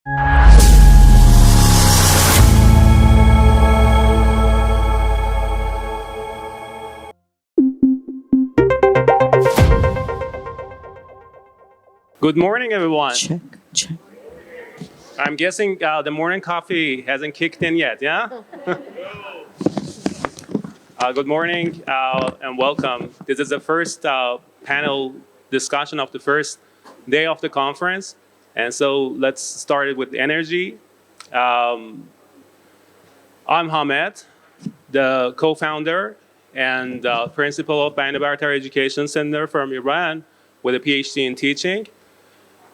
Good morning, everyone. Check. I'm guessing the morning coffee hasn't kicked in yet, yeah? Good morning and welcome. This is the first panel discussion of the first day of the conference. And so let's start it with energy. I'm Hamed, the co-founder and principal of Banabartar Education Center from Iran with a PhD in teaching.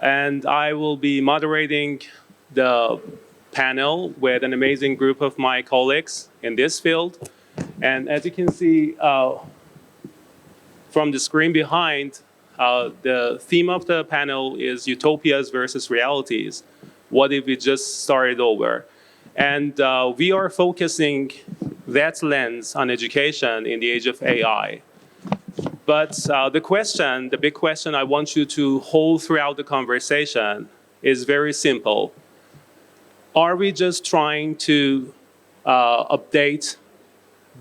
And I will be moderating the panel with an amazing group of my colleagues in this field. And as you can see from the screen behind, the theme of the panel is Utopias versus realities. What if we just started over? And we are focusing that lens on education in the age of AI. But the big question I want you to hold throughout the conversation is very simple. Are we just trying to update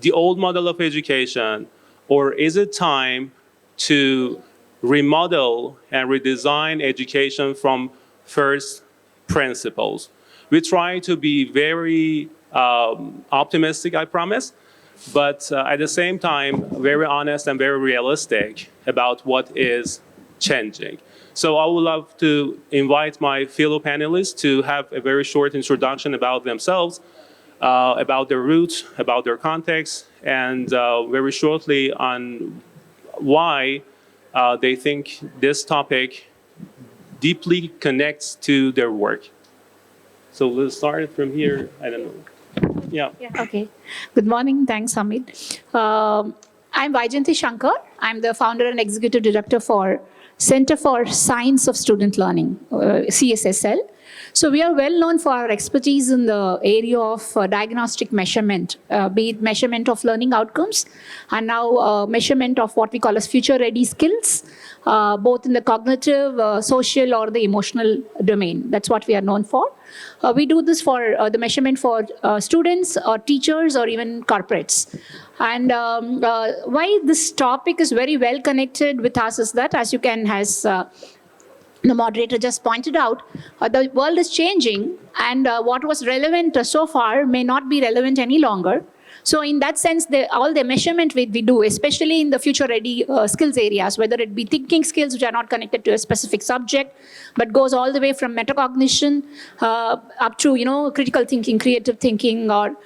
the old model of education, or is it time to remodel and redesign education from first principles? We try to be very optimistic, I promise, but at the same time, very honest and very realistic about what is changing. So I would love to invite my fellow panelists to have a very short introduction about themselves, about their roots, about their context, and very shortly on why they think this topic deeply connects to their work. So we'll start from here, I don't know. Yeah. Okay. Good morning. Thanks, Hamid. I'm Vaijayanti Shankar. I'm the founder and executive director for Center for Science of Student Learning, CSSL. So we are well known for our expertise in the area of diagnostic measurement, be it measurement of learning outcomes and now measurement of what we call as future-ready skills, both in the cognitive, social, or the emotional domain. That's what we are known for. We do this for the measurement for students or teachers or even corporates. And why this topic is very well connected with us is that, as you can, as the moderator just pointed out, the world is changing, and what was relevant so far may not be relevant any longer. So in that sense, all the measurement we do, especially in the future-ready skills areas, whether it be thinking skills which are not connected to a specific subject, but goes all the way from metacognition up to critical thinking, creative thinking, or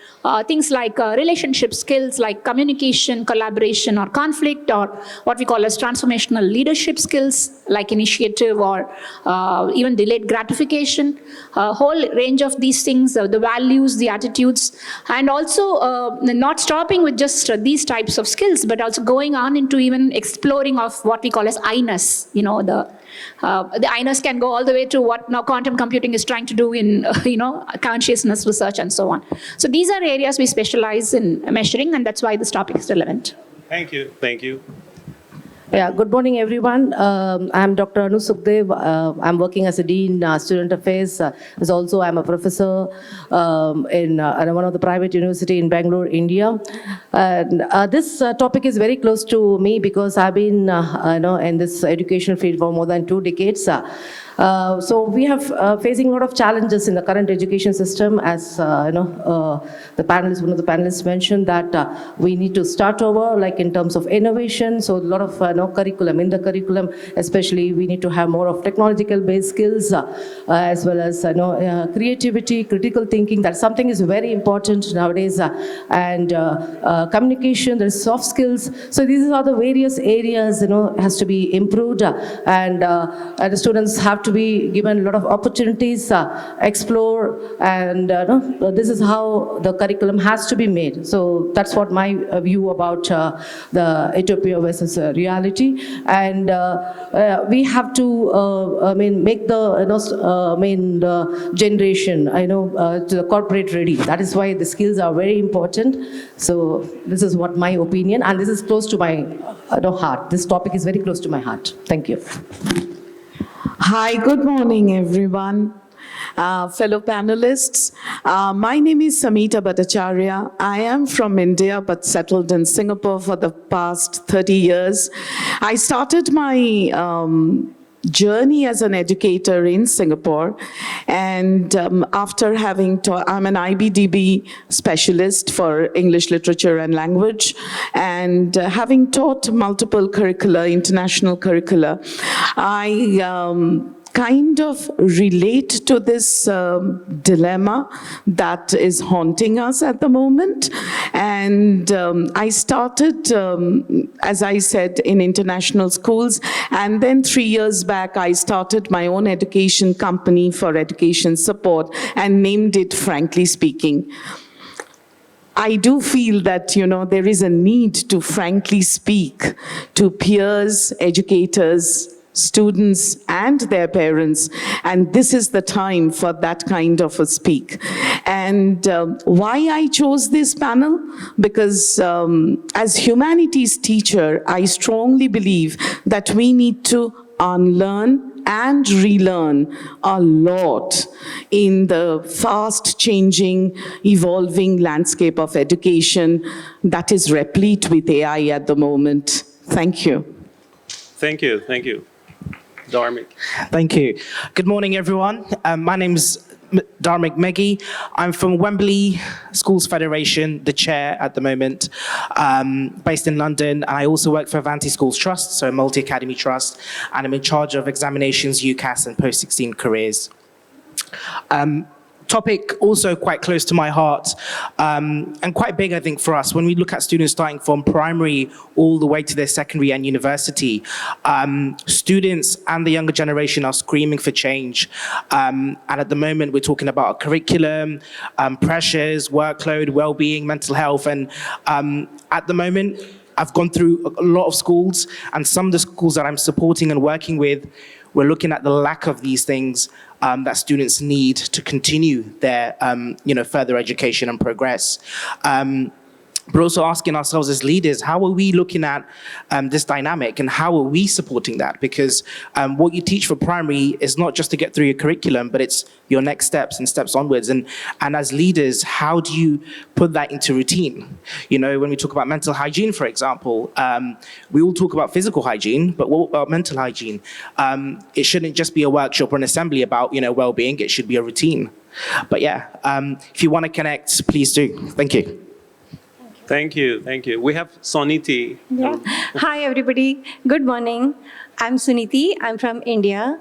things like relationship skills like communication, collaboration, or conflict, or what we call as transformational leadership skills like initiative or even delayed gratification. A whole range of these things, the values, the attitudes, and also not stopping with just these types of skills, but also going on into even exploring of what we call as I-ness. The I-ness can go all the way to what now quantum computing is trying to do in consciousness research and so on. So these are areas we specialize in measuring, and that's why this topic is relevant. Thank you. Thank you. Yeah, good morning, everyone. I'm Dr. Anu Sukhdev. I'm working as a Dean Student Affairs. As also, I'm a professor in one of the private university in Bangalore, India. And this topic is very close to me because I've been in this educational field for more than 2 decades. So we have facing a lot of challenges in the current education system, as one of the panelists mentioned that we need to start over, like in terms of innovation. So a lot of curriculum, in the curriculum especially, we need to have more of technological based skills as well as creativity, critical thinking. That's something is very important nowadays, and communication, there's soft skills. So these are the various areas has to be improved, and the students have to be given a lot of opportunities, explore, and this is how the curriculum has to be made. So that's what my view about the utopia versus reality. And we have to make the the generation to the corporate ready. That is why the skills are very important. So this is what my opinion, and this is close to my heart. This topic is very close to my heart. Thank you. Hi, good morning, everyone. fellow panelists. My name is Samita Bhattacharya. I am from India but settled in Singapore for the past 30 years. I started my journey as an educator in Singapore, and after having taught, I'm an IBDB specialist for English literature and language, and having taught multiple curricula, international curricula, I kind of relate to this dilemma that is haunting us at the moment. And I started, as I said, in international schools, and then 3 years back I started my own education company for education support and named it Frankly Speaking. I do feel that, there is a need to frankly speak to peers, educators, students and their parents, and this is the time for that kind of a speak. And why I chose this panel? Because as humanities teacher, I strongly believe that we need to unlearn and relearn a lot in the fast-changing, evolving landscape of education that is replete with AI at the moment. Thank you. Thank you. Thank you. Dharmik. Thank you. Good morning, everyone. My name's Dharmik Meghi. I'm from Wembley Schools Federation, the chair at the moment, based in London. I also work for Avanti Schools Trust, so a multi-academy trust, and I'm in charge of examinations, UCAS, and post-16 careers. Topic also quite close to my heart, and quite big, I think, for us. When we look at students starting from primary all the way to their secondary and university, students and the younger generation are screaming for change. And at the moment, we're talking about curriculum, pressures, workload, well-being, mental health. And at the moment, I've gone through a lot of schools, and some of the schools that I'm supporting and working with, we're looking at the lack of these things that students need to continue their further education and progress. But also asking ourselves as leaders, how are we looking at this dynamic and how are we supporting that? Because what you teach for primary is not just to get through your curriculum, but it's your next steps and steps onwards. And as leaders, how do you put that into routine? When we talk about mental hygiene, for example, we all talk about physical hygiene, but what about mental hygiene? It shouldn't just be a workshop or an assembly about well-being. It should be a routine. But yeah, if you want to connect, please do. Thank you. Thank you. Thank you. We have Soniti. Yeah. Hi, everybody. Good morning. I'm Suniti. I'm from India.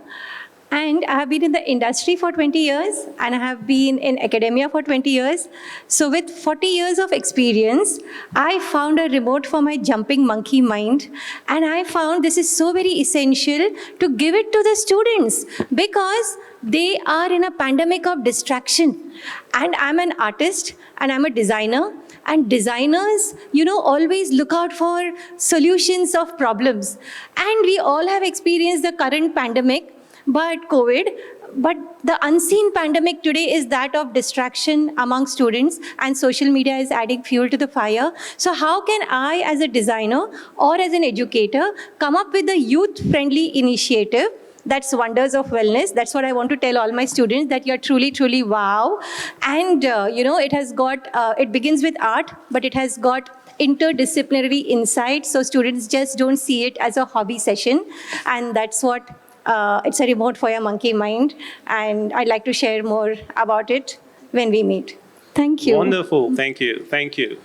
And I have been in the industry for 20 years, and I have been in academia for 20 years. So with 40 years of experience, I found a remote for my jumping monkey mind. And I found this is so very essential to give it to the students because they are in a pandemic of distraction. And I'm an artist and I'm a designer. And designers, always look out for solutions of problems. And we all have experienced the current pandemic, but COVID. But the unseen pandemic today is that of distraction among students, and social media is adding fuel to the fire. So how can I, as a designer or as an educator, come up with a youth-friendly initiative? That's Wonders of Wellness. That's what I want to tell all my students, that you're truly, truly wow. And, it has got, it begins with art, but it has got interdisciplinary insight. So students just don't see it as a hobby session. And that's what, it's a remote for your monkey mind. And I'd like to share more about it when we meet. Thank you. Wonderful. Thank you. Thank you.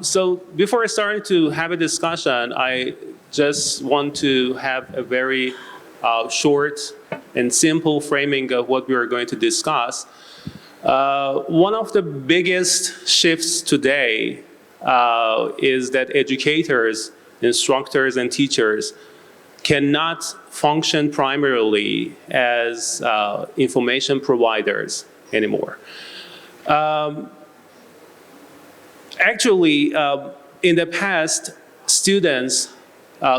So before I start to have a discussion, I just want to have a very short and simple framing of what we are going to discuss. One of the biggest shifts today is that educators, instructors, and teachers cannot function primarily as information providers anymore. Actually, in the past, students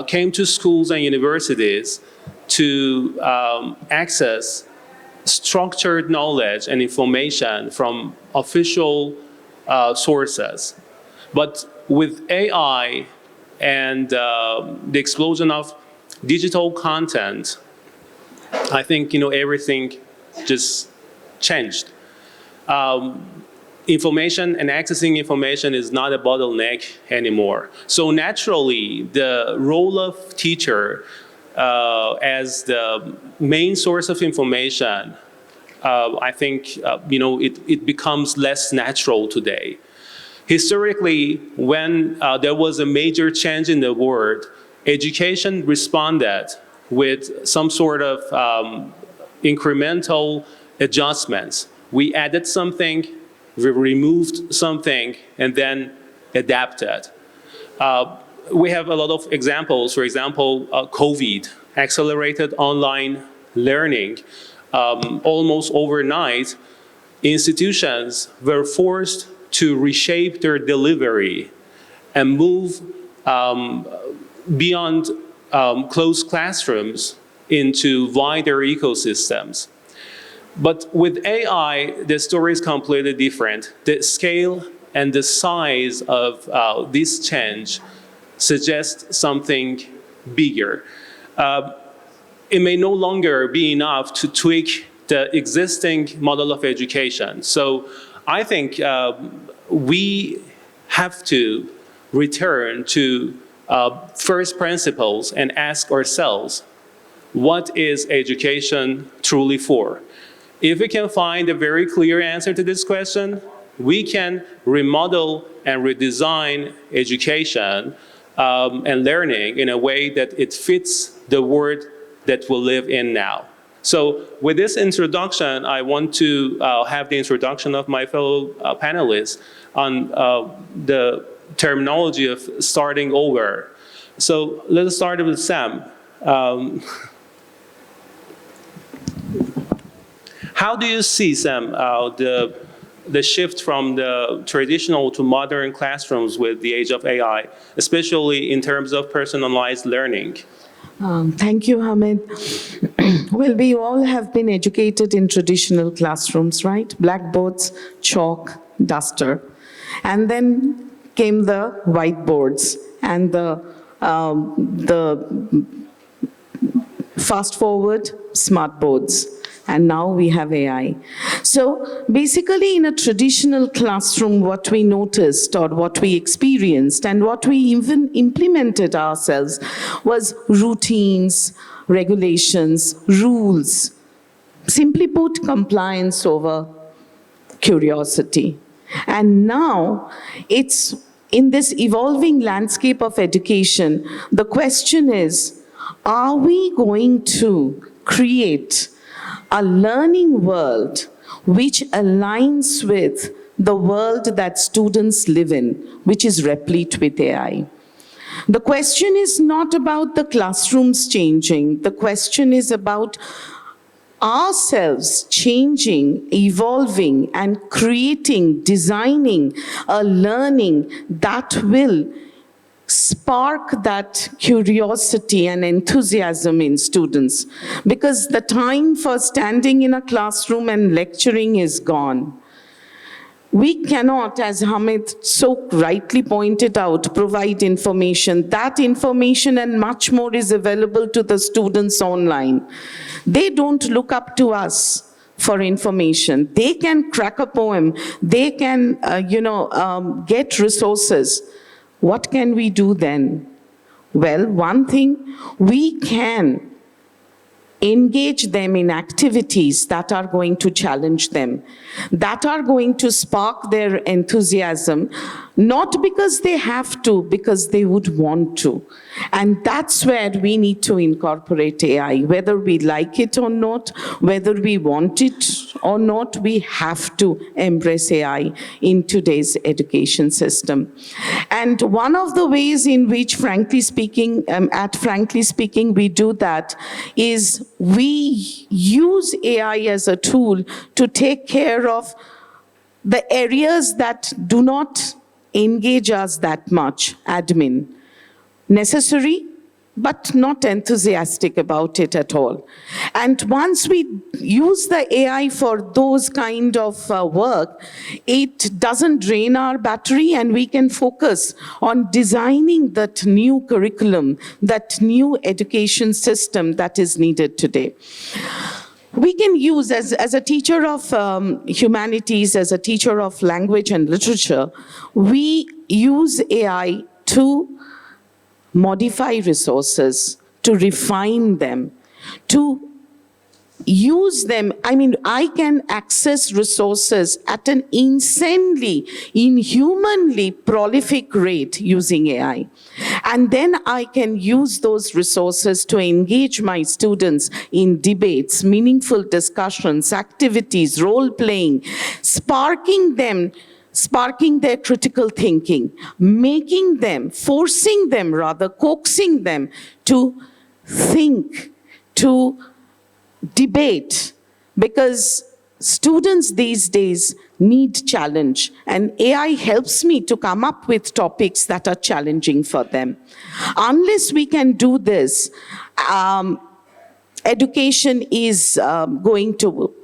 came to schools and universities to access structured knowledge and information from official sources. But with AI and the explosion of digital content, I think everything just changed. Information and accessing information is not a bottleneck anymore. So naturally, the role of teacher as the main source of information, I think it becomes less natural today. Historically, when there was a major change in the world, education responded with some sort of incremental adjustments. We added something, we removed something, and then adapted. We have a lot of examples. For example, COVID accelerated online learning. Almost overnight, institutions were forced to reshape their delivery and move beyond closed classrooms into wider ecosystems. But with AI, the story is completely different. The scale and the size of this change suggests something bigger. It may no longer be enough to tweak the existing model of education. So I think we have to return to first principles and ask ourselves, what is education truly for? If we can find a very clear answer to this question, we can remodel and redesign education and learning in a way that it fits the world that we live in now. So with this introduction, I want to have the introduction of my fellow panelists on the terminology of starting over. So let's start with Sam. How do you see, Sam, the shift from the traditional to modern classrooms with the age of AI, especially in terms of personalized learning? Thank you, Hamid. Well, we all have been educated in traditional classrooms, right? Blackboards, chalk, duster. And then came the whiteboards and the fast forward smart boards. And now we have AI. So basically in a traditional classroom, what we noticed or what we experienced and what we even implemented ourselves was routines, regulations, rules. Simply put, compliance over curiosity. And now it's in this evolving landscape of education, the question is, are we going to create a learning world which aligns with the world that students live in, which is replete with AI? The question is not about the classrooms changing. The question is about ourselves changing, evolving, and creating, designing a learning that will spark that curiosity and enthusiasm in students. Because the time for standing in a classroom and lecturing is gone. We cannot, as Hamid so rightly pointed out, provide information. That information and much more is available to the students online. They don't look up to us for information. They can crack a poem. They can, get resources. What can we do then? Well, one thing, we can engage them in activities that are going to challenge them, that are going to spark their enthusiasm, not because they have to, because they would want to. And that's where we need to incorporate AI. Whether we like it or not, whether we want it or not, we have to embrace AI in today's education system. And one of the ways in which, frankly speaking, we do that is we use AI as a tool to take care of the areas that do not engage us that much, admin. Necessary, but not enthusiastic about it at all. And once we use the AI for those kind of work, it doesn't drain our battery and we can focus on designing that new curriculum, that new education system that is needed today. we can use, as a teacher of humanities, as a teacher of language and literature, we use AI to modify resources, to refine them, to use them. I mean, I can access resources at an insanely, inhumanly prolific rate using AI. And then I can use those resources to engage my students in debates, meaningful discussions, activities, role-playing, sparking their critical thinking, making them, forcing them rather, coaxing them to think, to debate, because students these days need challenge, and AI helps me to come up with topics that are challenging for them. Unless we can do this, education is going to,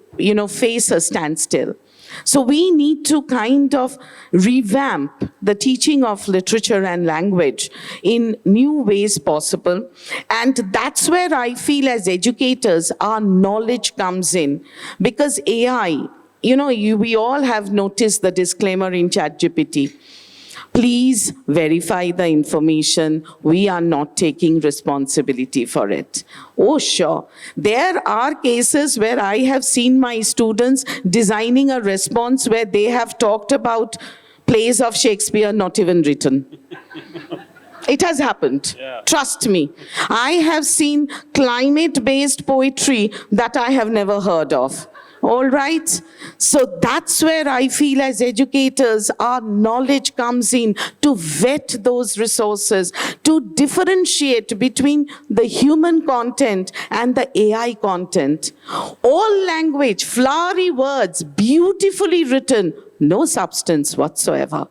face a standstill. So we need to kind of revamp the teaching of literature and language in new ways possible. And that's where I feel as educators, our knowledge comes in. Because AI, we all have noticed the disclaimer in ChatGPT. Please verify the information. We are not taking responsibility for it. Oh, sure. There are cases where I have seen my students designing a response where they have talked about plays of Shakespeare not even written. It has happened. Yeah. Trust me. I have seen climate-based poetry that I have never heard of. All right? So that's where I feel as educators, our knowledge comes in to vet those resources, to differentiate between the human content and the AI content. All language, flowery words, beautifully written, no substance whatsoever.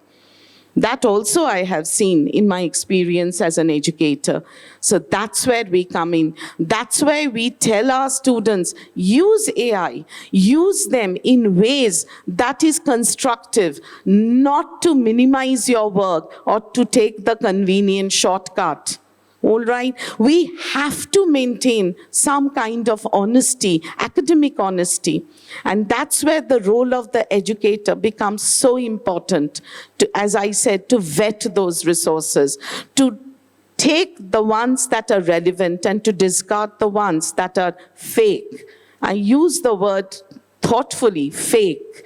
That also I have seen in my experience as an educator. So that's where we come in. That's where we tell our students, use AI, use them in ways that is constructive, not to minimize your work or to take the convenient shortcut. All right? We have to maintain some kind of honesty, academic honesty. And that's where the role of the educator becomes so important, to, as I said, to vet those resources, to take the ones that are relevant and to discard the ones that are fake. I use the word thoughtfully, fake.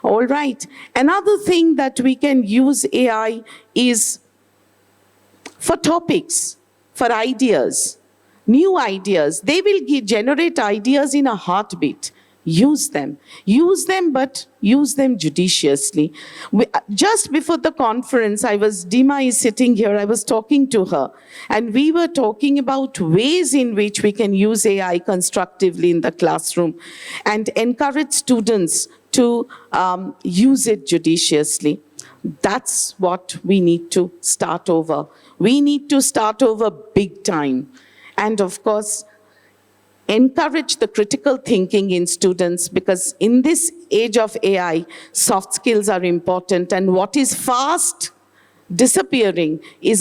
All right? Another thing that we can use AI is for topics, for ideas, new ideas. They will generate ideas in a heartbeat. Use them, but use them judiciously. Just before the conference, Dima is sitting here, I was talking to her, and we were talking about ways in which we can use AI constructively in the classroom and encourage students to use it judiciously. That's what we need to start over. We need to start over big time. And of course, encourage the critical thinking in students, because in this age of AI, soft skills are important. And what is fast disappearing is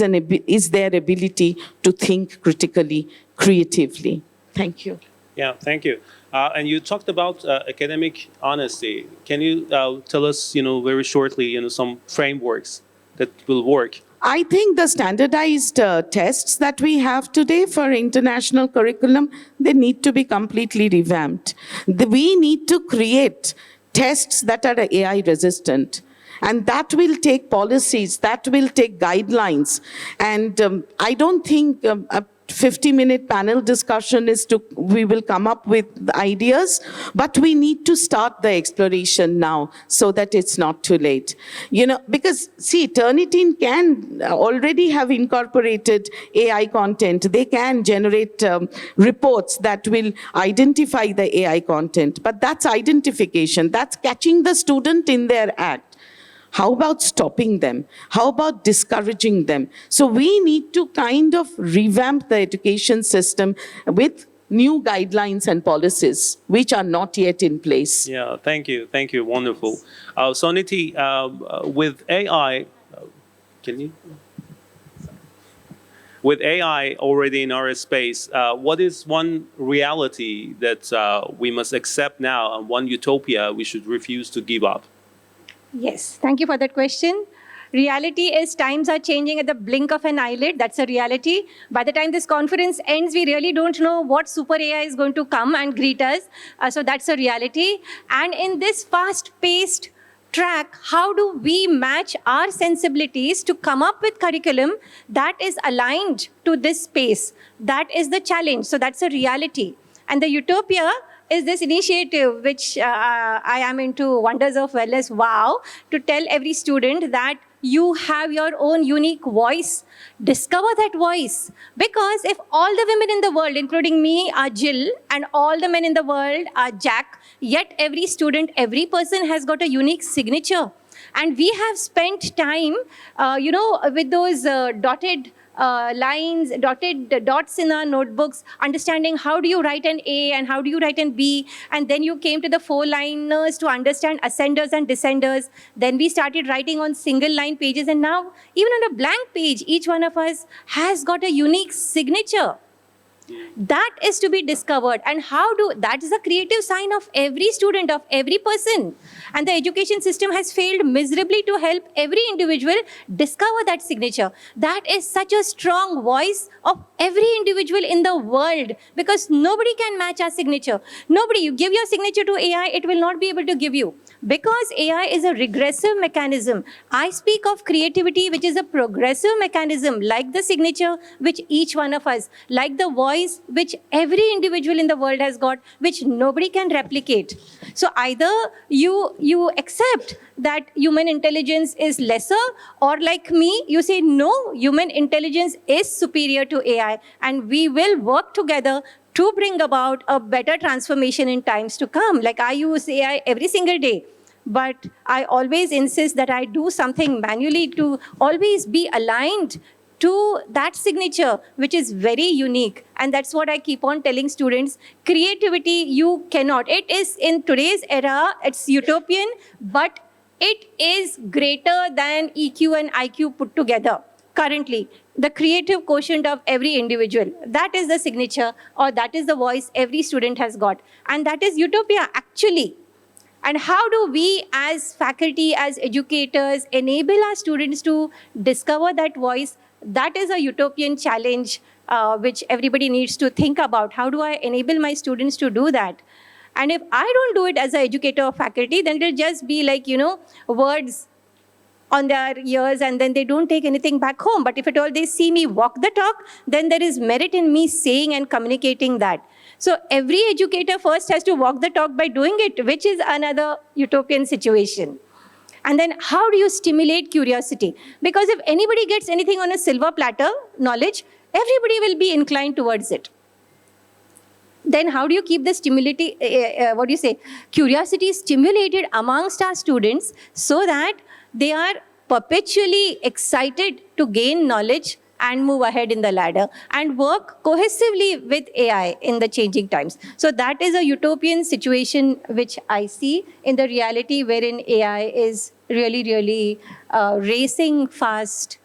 their ability to think critically, creatively. Thank you. Yeah, thank you. And you talked about academic honesty. Can you tell us, very shortly, some frameworks that will work? I think the standardized tests that we have today for international curriculum, they need to be completely revamped. We need to create tests that are AI resistant. And that will take policies, that will take guidelines. And I don't think a 50-minute panel discussion we will come up with ideas, but we need to start the exploration now so that it's not too late. Because see, Turnitin can already have incorporated AI content. They can generate reports that will identify the AI content, but that's identification. That's catching the student in their act. How about stopping them? How about discouraging them? So we need to kind of revamp the education system with new guidelines and policies, which are not yet in place. Yeah, thank you. Thank you. Wonderful. with AI, can you? with AI already in our space, what is one reality that we must accept now and one utopia we should refuse to give up? Yes, thank you for that question. Reality is times are changing at the blink of an eyelid. That's a reality. By the time this conference ends, we really don't know what super AI is going to come and greet us. So that's a reality. And in this fast-paced track, how do we match our sensibilities to come up with curriculum that is aligned to this space? That is the challenge. So that's a reality. And the utopia is this initiative, which I am into Wonders of Wellness, WOW, to tell every student that you have your own unique voice. Discover that voice. Because if all the women in the world, including me, are Jill, and all the men in the world are Jack, yet every student, every person has got a unique signature. And we have spent time, with those dotted lines, dotted dots in our notebooks, understanding how do you write an A and how do you write an B. And then you came to the 4-liners to understand ascenders and descenders. Then we started writing on single line pages. And now, even on a blank page, each one of us has got a unique signature. That is to be discovered. And that is a creative sign of every student, of every person. And the education system has failed miserably to help every individual discover that signature. That is such a strong voice of every individual in the world, because nobody can match our signature. Nobody. You give your signature to AI, it will not be able to give you. Because AI is a regressive mechanism. I speak of creativity, which is a progressive mechanism, like the signature, which each one of us, like the voice, which every individual in the world has got, which nobody can replicate. So either you accept that human intelligence is lesser, or like me, you say, no, human intelligence is superior to AI, and we will work together to bring about a better transformation in times to come. Like I use AI every single day, but I always insist that I do something manually to always be aligned to that signature, which is very unique. And that's what I keep on telling students. Creativity, you cannot. It is in today's era, it's utopian, but it is greater than EQ and IQ put together. Currently, the creative quotient of every individual, that is the signature, or that is the voice every student has got. And that is utopia, actually. And how do we as faculty, as educators, enable our students to discover that voice? That is a utopian challenge which everybody needs to think about. How do I enable my students to do that? And if I don't do it as an educator or faculty, then it'll just be like, words on their ears, and then they don't take anything back home. But if at all they see me walk the talk, then there is merit in me saying and communicating that. So every educator first has to walk the talk by doing it, which is another utopian situation. And then how do you stimulate curiosity? Because if anybody gets anything on a silver platter, knowledge, everybody will be inclined towards it. Then how do you keep the curiosity stimulated amongst our students so that they are perpetually excited to gain knowledge and move ahead in the ladder and work cohesively with AI in the changing times? So that is a utopian situation which I see in the reality wherein AI is really, really racing fast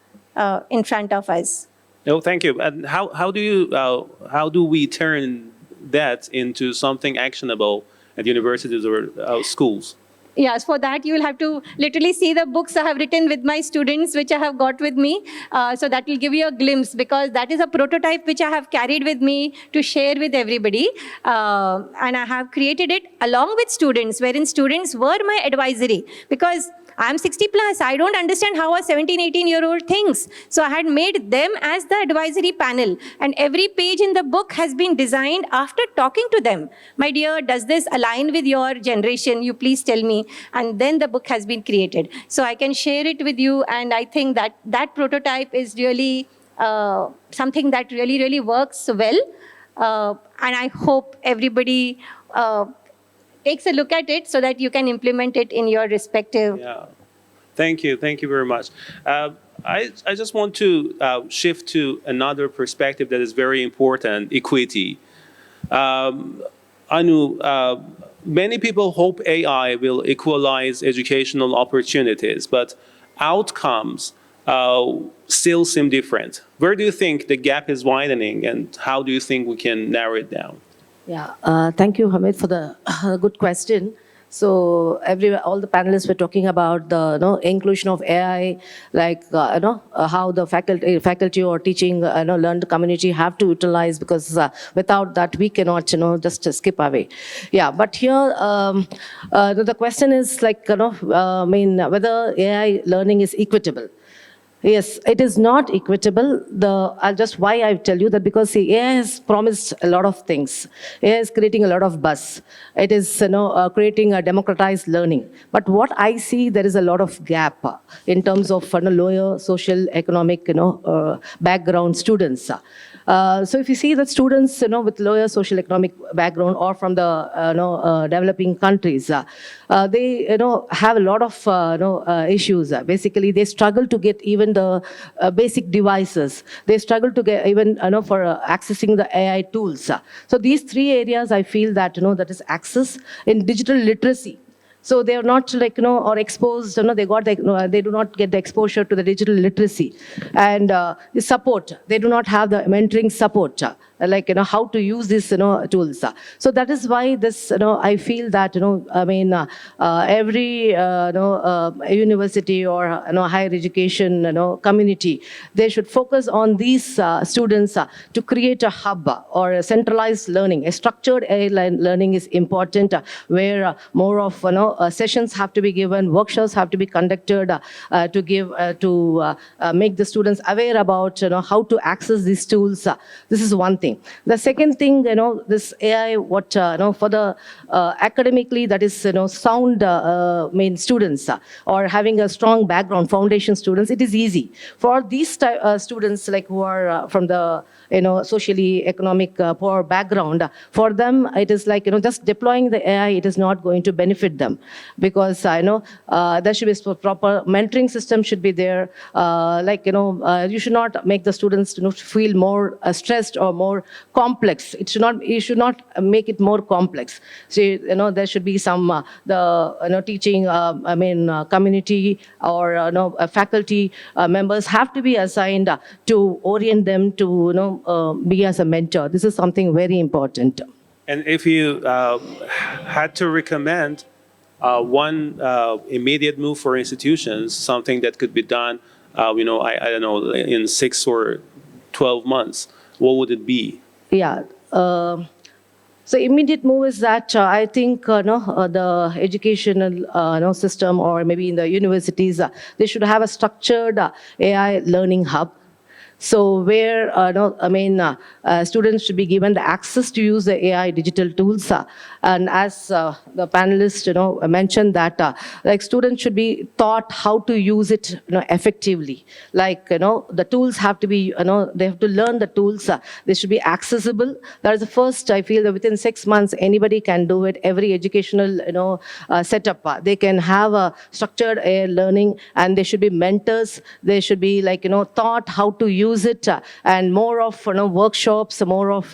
in front of us. No, thank you. And how do we turn that into something actionable at universities or schools? Yes, for that you will have to literally see the books I have written with my students, which I have got with me. So that will give you a glimpse, because that is a prototype which I have carried with me to share with everybody. And I have created it along with students, wherein students were my advisory. Because I'm 60 plus, I don't understand how a 17, 18-year-old thinks. So I had made them as the advisory panel. And every page in the book has been designed after talking to them. My dear, does this align with your generation? You please tell me. And then the book has been created. So I can share it with you. And I think that that prototype is really something that really, really works well. And I hope everybody takes a look at it so that you can implement it in your respective. Yeah. Thank you very much. I just want to shift to another perspective that is very important: equity. Anu, many people hope AI will equalize educational opportunities, but outcomes still seem different. Where do you think the gap is widening, and how do you think we can narrow it down? Yeah, thank you, Hamid, for the good question. So all the panelists were talking about the inclusion of AI, like how the faculty or teaching learned community have to utilize, because without that we cannot just skip away. Yeah, but here the question is like I mean whether AI learning is equitable. Yes, it is not equitable. Why I tell you that, because see, AI has promised a lot of things. AI is creating a lot of buzz. It is creating a democratized learning. But what I see, there is a lot of gap in terms of lower social economic background students. So if you see that students with lower social economic background or from the developing countries, they have a lot of issues. Basically, they struggle to get even the basic devices. They struggle to get even for accessing the AI tools. So these three areas, I feel that that is access in digital literacy. So they are not like or exposed. They do not get the exposure to the digital literacy, and the support. They do not have the mentoring support. Like how to use these tools. So that is why this I feel that I mean every university or higher education community, they should focus on these students to create a hub or a centralized learning. A structured AI learning is important, where more of sessions have to be given, workshops have to be conducted to make the students aware about how to access these tools. This is one thing. The second thing, this AI, for the academically, that is, sound students or having a strong background, foundation students, it is easy. For these students, like who are from the socially economic poor background, for them it is like just deploying the AI, it is not going to benefit them, because there should be proper mentoring system should be there. You should not make the students feel more stressed or more complex. You should not make it more complex. So there should be some teaching community or faculty members have to be assigned to orient them to be as a mentor. This is something very important. And if you had to recommend one immediate move for institutions, something that could be done, I don't know, in 6 or 12 months, what would it be? Yeah. So immediate move is that I think the educational system, or maybe in the universities, they should have a structured AI learning hub. So where students should be given the access to use the AI digital tools, and as the panelists mentioned that like students should be taught how to use it effectively. Like the tools have to be they have to learn the tools. They should be accessible. That is the first. I feel that within 6 months anybody can do it. Every educational setup, they can have a structured AI learning, and they should be mentors. They should be like taught how to use it, and more of workshops, more of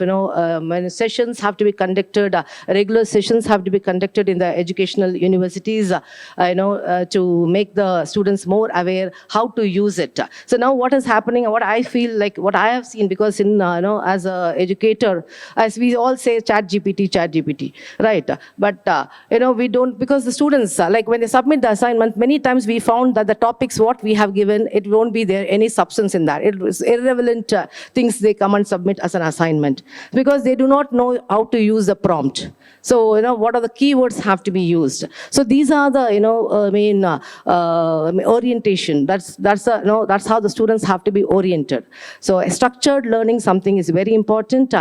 sessions have to be conducted. Regular sessions have to be conducted in the educational universities, to make the students more aware how to use it. So now what is happening? What I feel like, what I have seen, because in as a educator, as we all say, chat GPT, right? But we don't, because the students like when they submit the assignment, many times we found that the topics what we have given, it won't be there any substance in that. It was irrelevant things they come and submit as an assignment, because they do not know how to use the prompt. So what are the keywords have to be used. So these are the orientation. That's how the students have to be oriented. So a structured learning something is very important,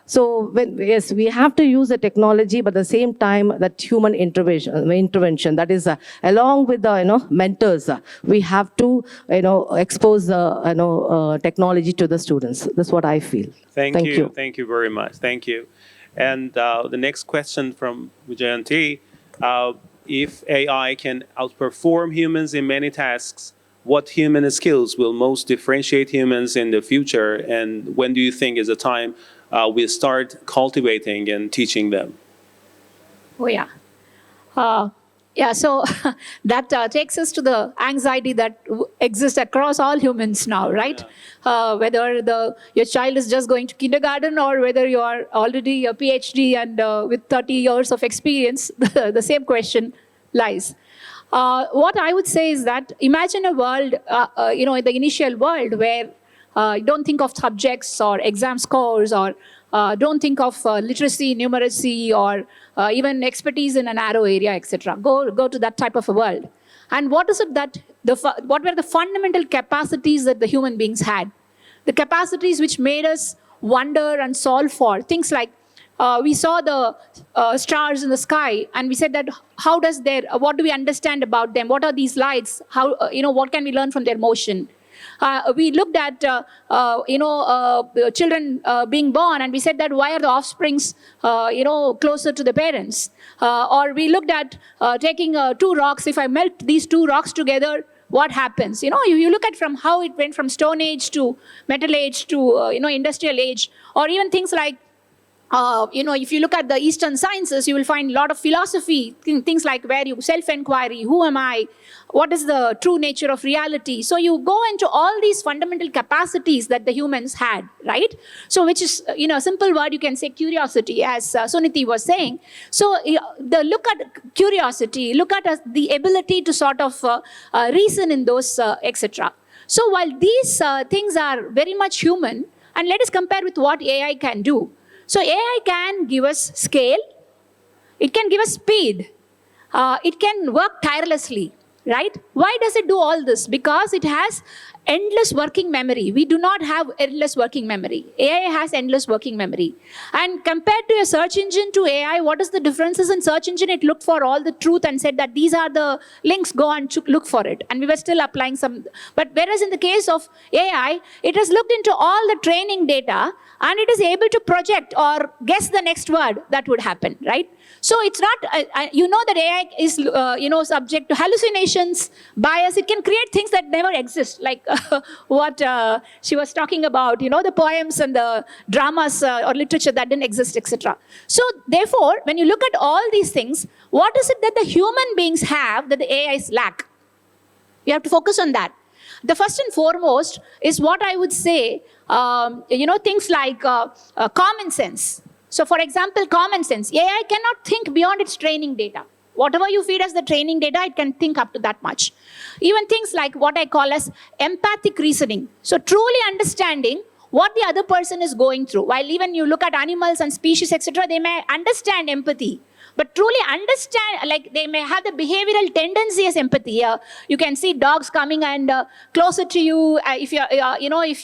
so yes, we have to use the technology, but at the same time, that human intervention, that is along with the mentors, we have to expose the technology to the students. That's what I feel. Thank you. Thank you very much. Thank you. And the next question from Vijayanti: if AI can outperform humans in many tasks, what human skills will most differentiate humans in the future, and when do you think is the time we start cultivating and teaching them? Oh, yeah. Yeah, so that takes us to the anxiety that exists across all humans now, right? Whether your child is just going to kindergarten or whether you are already a PhD and with 30 years of experience, the same question lies. What I would say is that imagine a world, in the initial world where you don't think of subjects or exam scores or don't think of literacy, numeracy, or even expertise in a narrow area, etc. Go to that type of a world. And what is it that what were the fundamental capacities that the human beings had? The capacities which made us wonder and solve for things like we saw the stars in the sky, and we said that what do we understand about them? What are these lights? How what can we learn from their motion? We looked at children being born, and we said that why are the offsprings closer to the parents? Or we looked at taking two rocks. If I melt these two rocks together, what happens? You look at from how it went from Stone Age to Metal Age to Industrial Age, or even things like if you look at the Eastern sciences, you will find a lot of philosophy, things like where you self-inquiry, who am I, what is the true nature of reality. So you go into all these fundamental capacities that the humans had, right? So which is, a simple word, you can say curiosity, as Suniti was saying. So look at curiosity, look at the ability to sort of reason in those, etc. So while these things are very much human, and let us compare with what AI can do. So AI can give us scale, it can give us speed, it can work tirelessly, right? Why does it do all this? Because it has endless working memory. We do not have endless working memory. AI has endless working memory. And compared to a search engine to AI, what is the differences in search engine? It looked for all the truth and said that these are the links, go and look for it. And we were still applying some. But whereas in the case of AI, it has looked into all the training data and it is able to project or guess the next word that would happen, right? So it's not, that AI is, subject to hallucinations, bias. It can create things that never exist, like what she was talking about, the poems and the dramas or literature that didn't exist, etc. So therefore, when you look at all these things, what is it that the human beings have that the AIs lack? You have to focus on that. The first and foremost is what I would say, things like common sense. So for example, common sense. AI cannot think beyond its training data. Whatever you feed as the training data, it can think up to that much. Even things like what I call as empathic reasoning. So truly understanding what the other person is going through. While even you look at animals and species, etc., they may understand empathy. But truly understand, like they may have the behavioral tendency as empathy. You can see dogs coming and closer to you. If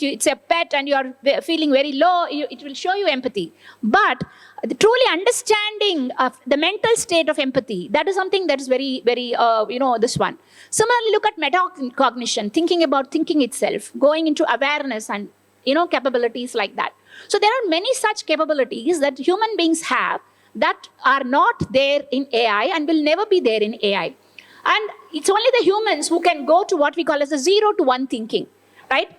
it's a pet and you are feeling very low, it will show you empathy. But truly understanding the mental state of empathy, that is something that is very, very, this one. Similarly, look at metacognition, thinking about thinking itself, going into awareness and, capabilities like that. So there are many such capabilities that human beings have that are not there in AI and will never be there in AI. And it's only the humans who can go to what we call as the 0 to 1 thinking, right?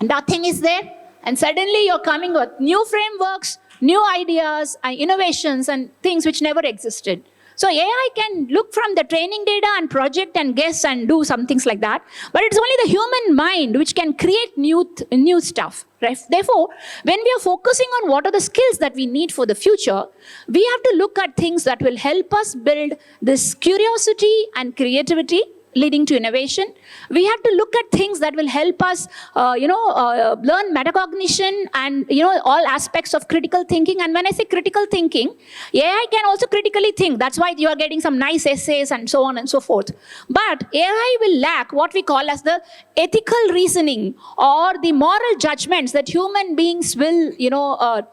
Nothing is there, and suddenly you're coming with new frameworks, new ideas, innovations, and things which never existed. So AI can look from the training data and project and guess and do some things like that. But it's only the human mind which can create new stuff. Right? Therefore, when we are focusing on what are the skills that we need for the future, we have to look at things that will help us build this curiosity and creativity leading to innovation. We have to look at things that will help us, learn metacognition and, all aspects of critical thinking. And when I say critical thinking, AI can also critically think. That's why you are getting some nice essays and so on and so forth. But AI will lack what we call as the ethical reasoning or the moral judgments that human beings will,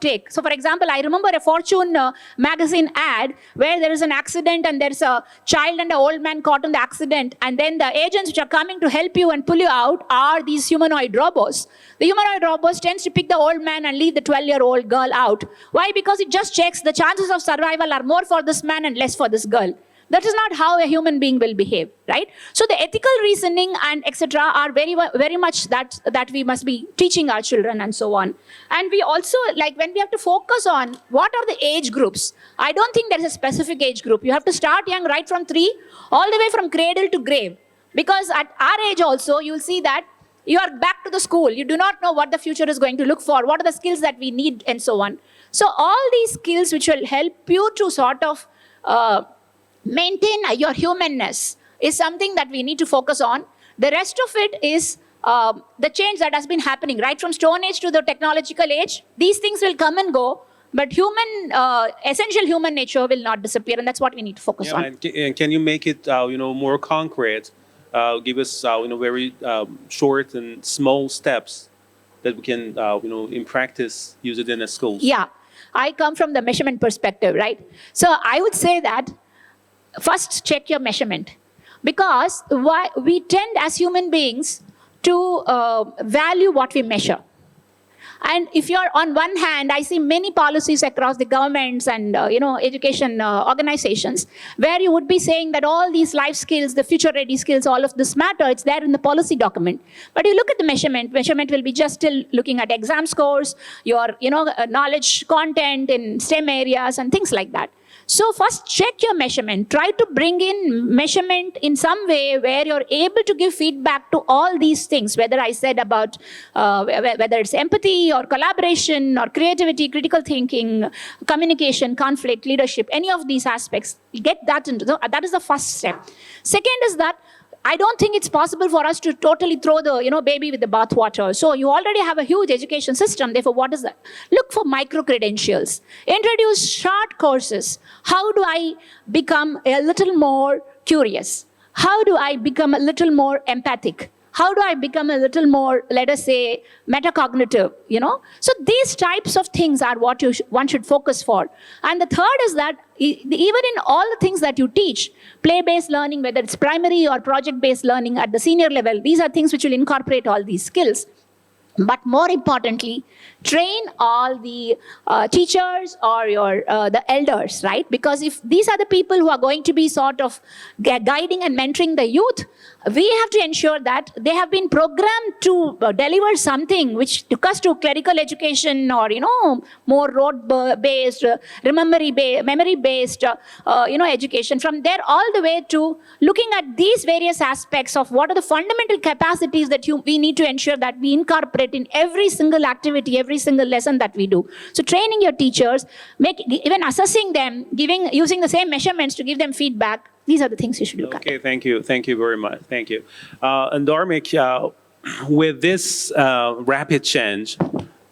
take. So, for example, I remember a Fortune magazine ad where there is an accident and there's a child and an old man caught in the accident. And then the agents which are coming to help you and pull you out are these humanoid robots. The humanoid robots tends to pick the old man and leave the 12-year-old girl out. Why? Because it just checks the chances of survival are more for this man and less for this girl. That is not how a human being will behave, right? So the ethical reasoning and etc. are very much that we must be teaching our children and so on. And we also, like when we have to focus on what are the age groups, I don't think there is a specific age group. You have to start young, right from 3, all the way from cradle to grave. Because at our age also, you'll see that you are back to the school. You do not know what the future is going to look for, what are the skills that we need, and so on. So all these skills which will help you to sort of maintain your humanness is something that we need to focus on. The rest of it is the change that has been happening, right from Stone Age to the technological age. These things will come and go, but essential human nature will not disappear, and that's what we need to focus on. And can you make it more concrete? Give us very short and small steps that we can in practice use it in a school. Yeah, I come from the measurement perspective, right? So I would say that first check your measurement, because we tend as human beings to value what we measure. And if you're on one hand, I see many policies across the governments and education organizations where you would be saying that all these life skills, the future ready skills, all of this matter, it's there in the policy document. But you look at the measurement will be just still looking at exam scores, your knowledge content in STEM areas and things like that. So first check your measurement. Try to bring in measurement in some way where you're able to give feedback to all these things, whether I said about whether it's empathy or collaboration or creativity, critical thinking, communication, conflict, leadership, any of these aspects. Get that into that is the first step. Second is that I don't think it's possible for us to totally throw the baby with the bathwater. So you already have a huge education system. Therefore, what is that? Look for micro credentials. Introduce short courses. How do I become a little more curious? How do I become a little more empathic? How do I become a little more, let us say, metacognitive, So these types of things are what one should focus for. And the third is that even in all the things that you teach, play-based learning, whether it's primary or project-based learning at the senior level, these are things which will incorporate all these skills. But more importantly, train all the teachers or the elders, right? Because if these are the people who are going to be sort of guiding and mentoring the youth, we have to ensure that they have been programmed to deliver something which took us to clerical education or, more rote-based, memory-based, education. From there all the way to looking at these various aspects of what are the fundamental capacities that we need to ensure that we incorporate in every single activity, every single lesson that we do. So training your teachers, even assessing them, using the same measurements to give them feedback. These are the things you should look at. Okay, thank you. Thank you very much. Thank you. And Dharmik, with this rapid change,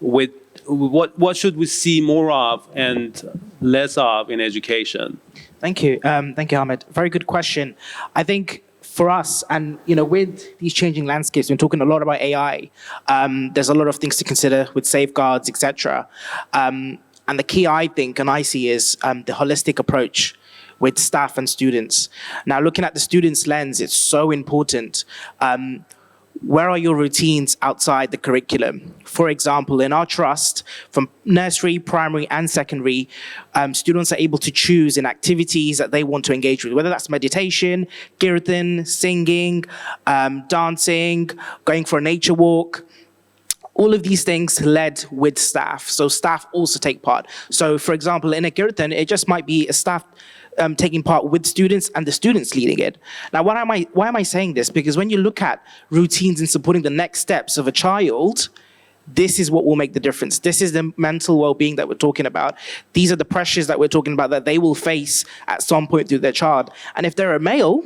with what should we see more of and less of in education? Thank you. Thank you, Ahmed. Very good question. I think for us, and with these changing landscapes, we're talking a lot about AI. There's a lot of things to consider with safeguards, etc. And the key, I think, and I see is the holistic approach with staff and students. Now, looking at the students' lens, it's so important. Where are your routines outside the curriculum? For example, in our trust, from nursery, primary, and secondary, students are able to choose in activities that they want to engage with, whether that's meditation, kirtan, singing, dancing, going for a nature walk. All of these things led with staff. So staff also take part. So for example, in a kirtan, it just might be a staff taking part with students and the students leading it. Now, why am I saying this? Because when you look at routines and supporting the next steps of a child, this is what will make the difference. This is the mental well-being that we're talking about. These are the pressures that we're talking about that they will face at some point through their child. And if they're a male,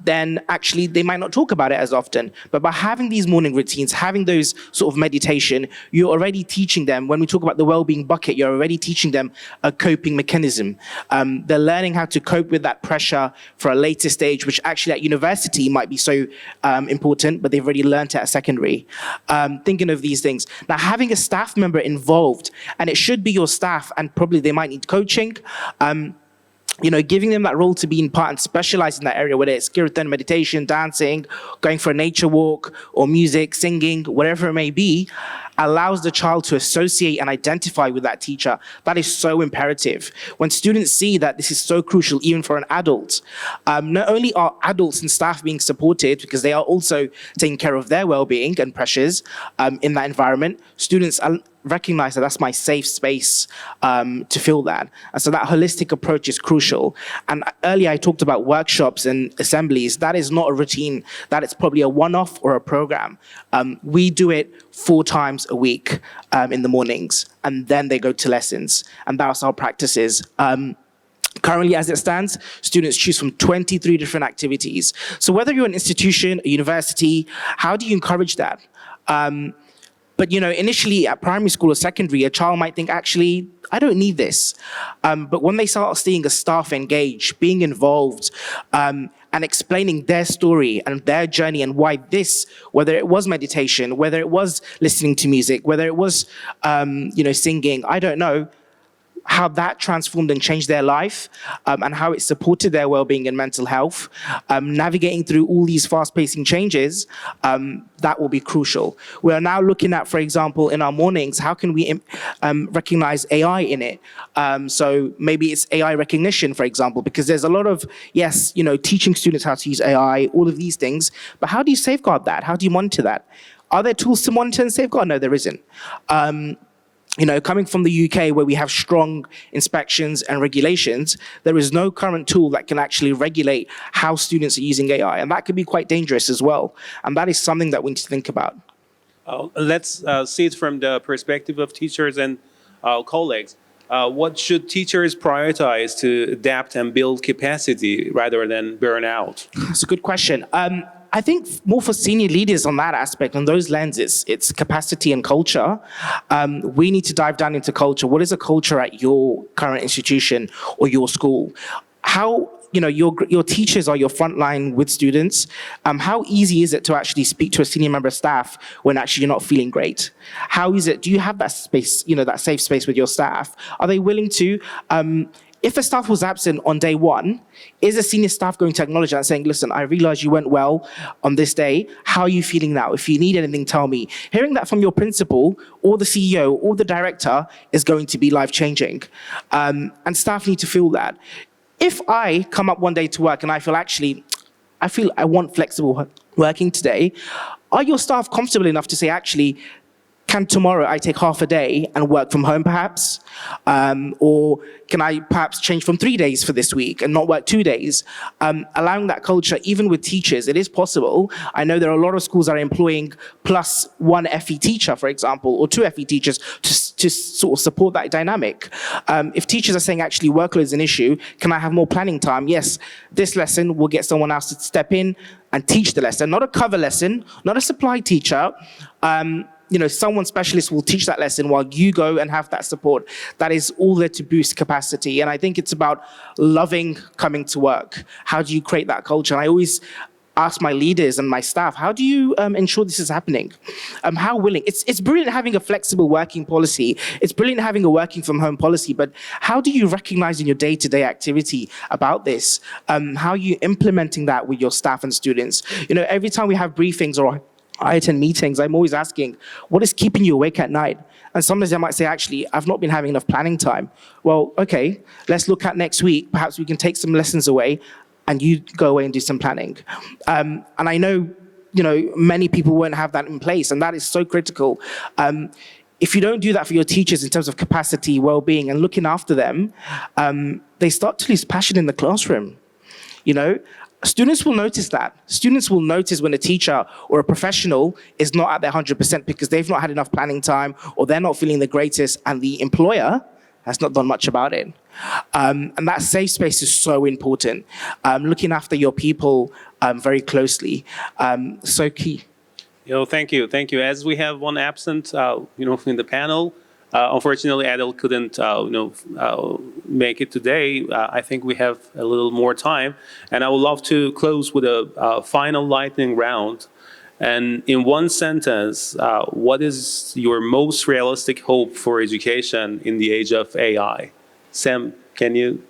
then actually they might not talk about it as often. But by having these morning routines, having those sort of meditation, you're already teaching them, when we talk about the well-being bucket, you're already teaching them a coping mechanism. They're learning how to cope with that pressure for a later stage, which actually at university might be so important, but they've already learned it at secondary. Thinking of these things. Now, having a staff member involved, and it should be your staff, and probably they might need coaching, giving them that role to be in part and specialize in that area, whether it's kirtan, meditation, dancing, going for a nature walk, or music, singing, whatever it may be, allows the child to associate and identify with that teacher. That is so imperative. When students see that this is so crucial, even for an adult, not only are adults and staff being supported because they are also taking care of their well-being and pressures in that environment, students recognize that that's my safe space to feel that. And so that holistic approach is crucial. And earlier I talked about workshops and assemblies. That is not a routine. That is probably a one-off or a program. We do it 4 times a week in the mornings, and then they go to lessons. And that's our practices. Currently, as it stands, students choose from 23 different activities. So whether you're an institution, a university, how do you encourage that? But initially at primary school or secondary, a child might think, actually, I don't need this. But when they start seeing a staff engage, being involved, and explaining their story and their journey and why this, whether it was meditation, whether it was listening to music, whether it was, singing, I don't know, how that transformed and changed their life, and how it supported their well-being and mental health, navigating through all these fast-pacing changes, that will be crucial. We are now looking at, for example, in our mornings, how can we recognize AI in it? So maybe it's AI recognition, for example, because there's a lot of, teaching students how to use AI, all of these things, but how do you safeguard that? How do you monitor that? Are there tools to monitor and safeguard? No, there isn't. Coming from the UK where we have strong inspections and regulations, there is no current tool that can actually regulate how students are using AI. And that could be quite dangerous as well. And that is something that we need to think about. Let's see it from the perspective of teachers and colleagues. What should teachers prioritize to adapt and build capacity rather than burn out? That's a good question. I think more for senior leaders on that aspect, on those lenses, it's capacity and culture. We need to dive down into culture. What is a culture at your current institution or your school? How, your teachers are your front line with students. How easy is it to actually speak to a senior member of staff when actually you're not feeling great? How is it, do you have that space, that safe space with your staff? Are they willing to, if a staff was absent on day 1, is a senior staff going to acknowledge that and saying, listen, I realize you went well on this day. How are you feeling now? If you need anything, tell me. Hearing that from your principal or the CEO or the director is going to be life-changing. And staff need to feel that. If I come up one day to work and I feel I want flexible working today, are your staff comfortable enough to say, actually, can tomorrow I take half a day and work from home perhaps? Or can I perhaps change from 3 days for this week and not work 2 days? Allowing that culture, even with teachers, it is possible. I know there are a lot of schools that are employing plus 1 FE teacher, for example, or 2 FE teachers to sort of support that dynamic. If teachers are saying actually workload is an issue, can I have more planning time? Yes, this lesson will get someone else to step in and teach the lesson, not a cover lesson, not a supply teacher. Someone specialist will teach that lesson while you go and have that support. That is all there to boost capacity. And I think it's about loving coming to work. How do you create that culture? And I always ask my leaders and my staff, how do you ensure this is happening? How willing? It's brilliant having a flexible working policy. It's brilliant having a working from home policy, but how do you recognize in your day-to-day activity about this? How are you implementing that with your staff and students? Every time we have briefings or I attend meetings, I'm always asking, what is keeping you awake at night? And sometimes I might say, actually, I've not been having enough planning time. Well, okay, let's look at next week. Perhaps we can take some lessons away and you go away and do some planning. And I know, many people won't have that in place, and that is so critical. If you don't do that for your teachers in terms of capacity, well-being, and looking after them, they start to lose passion in the classroom. Students will notice that. Students will notice when a teacher or a professional is not at their 100% because they've not had enough planning time or they're not feeling the greatest and the employer has not done much about it. And that safe space is so important. Looking after your people very closely, so key. Thank you. As we have one absent, in the panel, unfortunately, Adel couldn't, make it today. I think we have a little more time, and I would love to close with a final lightning round. And in one sentence, what is your most realistic hope for education in the age of AI? Sam, can you?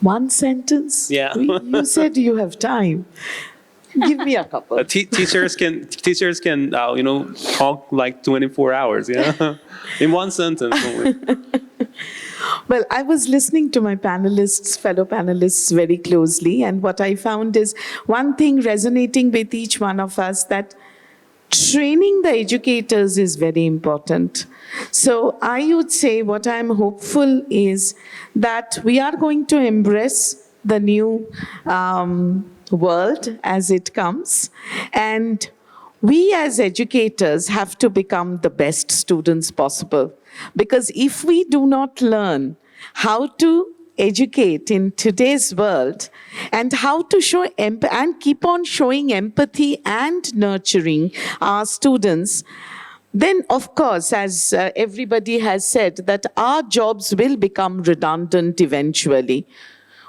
One sentence? Yeah. You said you have time. Give me a couple. Teachers can talk like 24 hours, in one sentence only. Well, I was listening to my fellow panelists very closely, and what I found is one thing resonating with each one of us, that training the educators is very important. So I would say what I'm hopeful is that we are going to embrace the new world as it comes, and we as educators have to become the best students possible. Because if we do not learn how to educate in today's world and how to show and keep on showing empathy and nurturing our students, then of course, as everybody has said, that our jobs will become redundant eventually.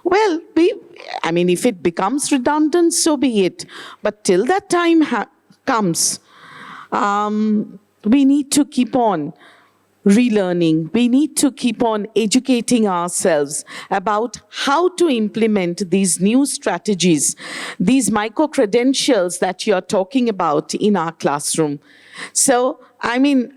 Well, if it becomes redundant, so be it. But till that time comes, we need to keep on relearning. We need to keep on educating ourselves about how to implement these new strategies, these micro-credentials that you're talking about in our classroom. So,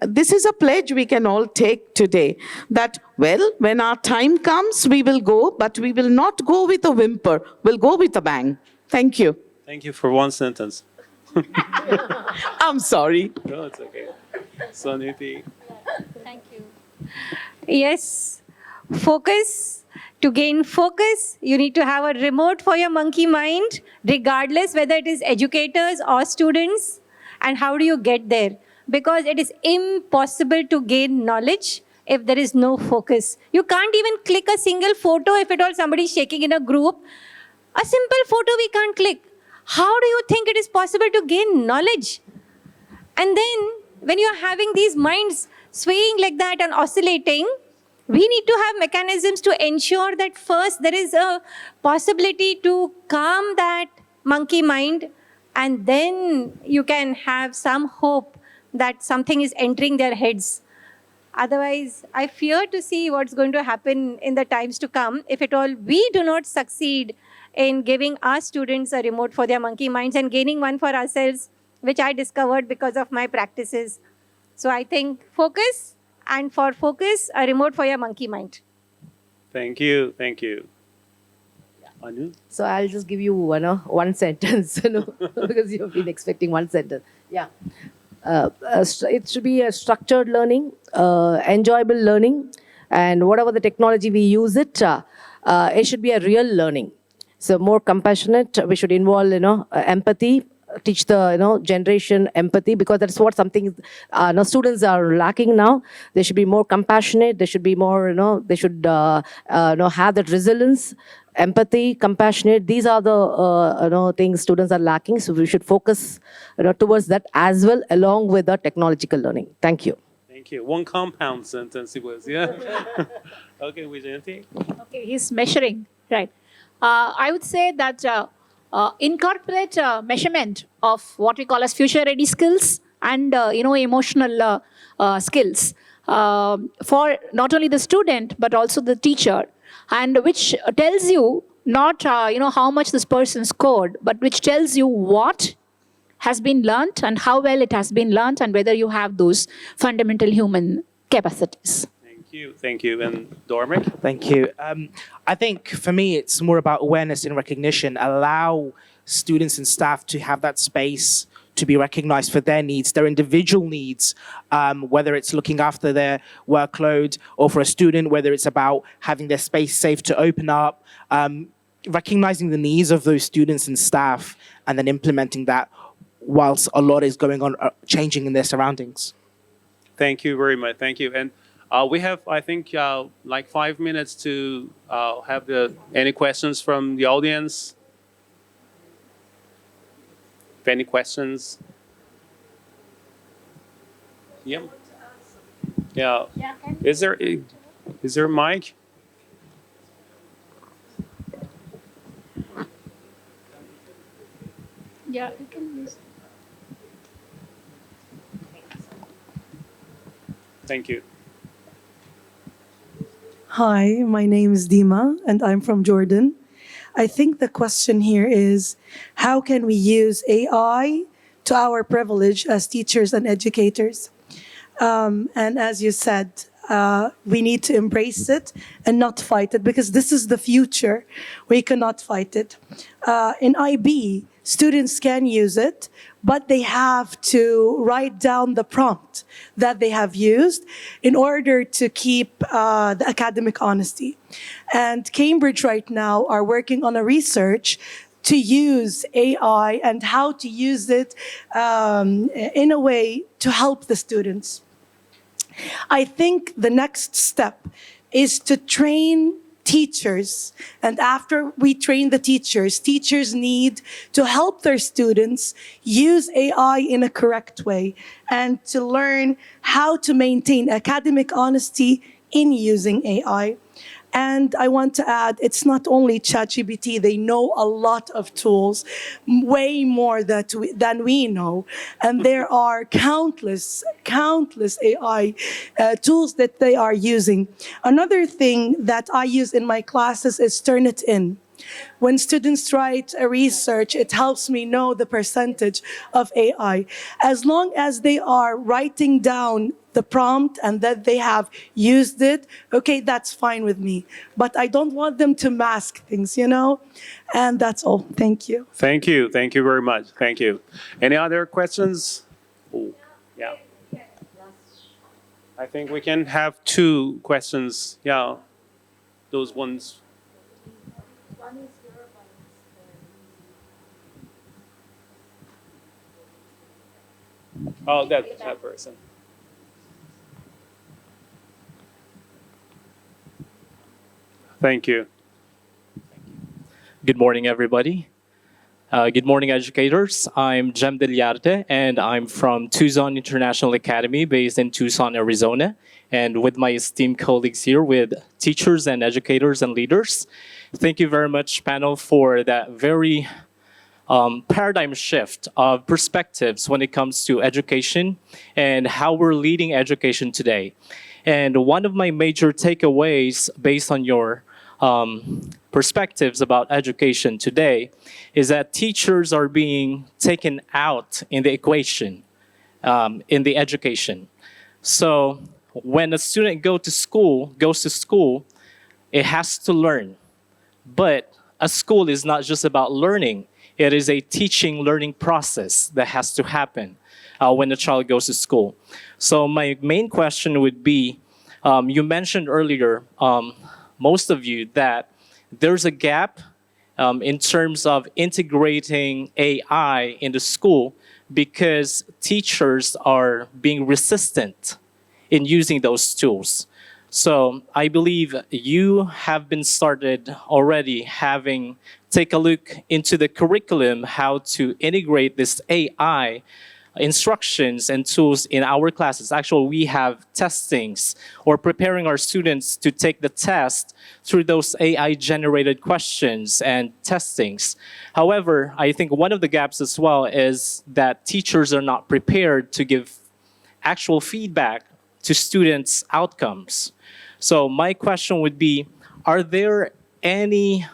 this is a pledge we can all take today, that, well, when our time comes, we will go, but we will not go with a whimper. We'll go with a bang. Thank you. Thank you for one sentence. I'm sorry. No, it's okay. Suniti. Thank you. Yes, focus. To gain focus, you need to have a remote for your monkey mind, regardless whether it is educators or students. And how do you get there? Because it is impossible to gain knowledge if there is no focus. You can't even click a single photo if at all somebody is shaking in a group. A simple photo we can't click. How do you think it is possible to gain knowledge? And then, when you are having these minds swaying like that and oscillating, we need to have mechanisms to ensure that first there is a possibility to calm that monkey mind, and then you can have some hope that something is entering their heads. Otherwise, I fear to see what's going to happen in the times to come if at all we do not succeed in giving our students a remote for their monkey minds and gaining one for ourselves, which I discovered because of my practices. So I think focus, and for focus, a remote for your monkey mind. Thank you. Thank you. Anu? So I'll just give you one sentence, because you've been expecting one sentence. Yeah. It should be a structured learning, enjoyable learning, and whatever the technology we use it should be a real learning. So more compassionate, we should involve, empathy, teach the, generation empathy, because that's what something students are lacking now. They should be more compassionate. They should be more, they should, have that resilience, empathy, compassionate. These are the, things students are lacking. So we should focus, towards that as well, along with the technological learning. Thank you. Thank you. One compound sentence it was, yeah. Okay, Vijayanti. Okay, he's measuring, right. I would say that incorporate measurement of what we call as future-ready skills and, emotional skills for not only the student, but also the teacher, and which tells you not, how much this person scored, but which tells you what has been learned and how well it has been learned and whether you have those fundamental human capacities. Thank you. And Dormick? Thank you. I think for me, it's more about awareness and recognition. Allow students and staff to have that space to be recognized for their needs, their individual needs, whether it's looking after their workload, or for a student, whether it's about having their space safe to open up, recognizing the needs of those students and staff, and then implementing that whilst a lot is going on, changing in their surroundings. Thank you very much. Thank you. And we have, I think, like 5 minutes to have any questions from the audience. If any questions? Yeah. Yeah. Is there a mic? Yeah, you can use. Thank you. Hi, my name is Dima, and I'm from Jordan. I think the question here is, how can we use AI to our privilege as teachers and educators? And as you said, we need to embrace it and not fight it, because this is the future. We cannot fight it. In IB, students can use it, but they have to write down the prompt that they have used in order to keep the academic honesty. And Cambridge right now are working on a research to use AI and how to use it in a way to help the students. I think the next step is to train teachers. And after we train the teachers, teachers need to help their students use AI in a correct way and to learn how to maintain academic honesty in using AI. And I want to add, it's not only ChatGPT, they know a lot of tools, way more than we know. And there are countless AI tools that they are using. Another thing that I use in my classes is Turnitin. When students write a research, it helps me know the percentage of AI. As long as they are writing down the prompt and that they have used it, okay, that's fine with me. But I don't want them to mask things, you know? And that's all. Thank you. Thank you. Thank you very much. Thank you. Any other questions? Oh, yeah. I think we can have 2 questions. Yeah, those ones. Oh, that person. Thank you. Good morning, everybody. Good morning, educators. I'm Jem Deliarte, and I'm from Tucson International Academy based in Tucson, Arizona. And with my esteemed colleagues here, with teachers and educators and leaders, thank you very much, panel, for that very paradigm shift of perspectives when it comes to education and how we're leading education today. And one of my major takeaways based on your perspectives about education today is that teachers are being taken out in the equation, in the education. So when a student goes to school, it has to learn. But a school is not just about learning. It is a teaching, learning process that has to happen when a child goes to school. So my main question would be, you mentioned earlier, most of you, that there's a gap in terms of integrating AI into school because teachers are being resistant in using those tools. So I believe you have been started already take a look into the curriculum, how to integrate this AI instructions and tools in our classes. Actually, we have testings or preparing our students to take the test through those AI-generated questions and testings. However, I think one of the gaps as well is that teachers are not prepared to give actual feedback to students' outcomes. So my question would be, are there any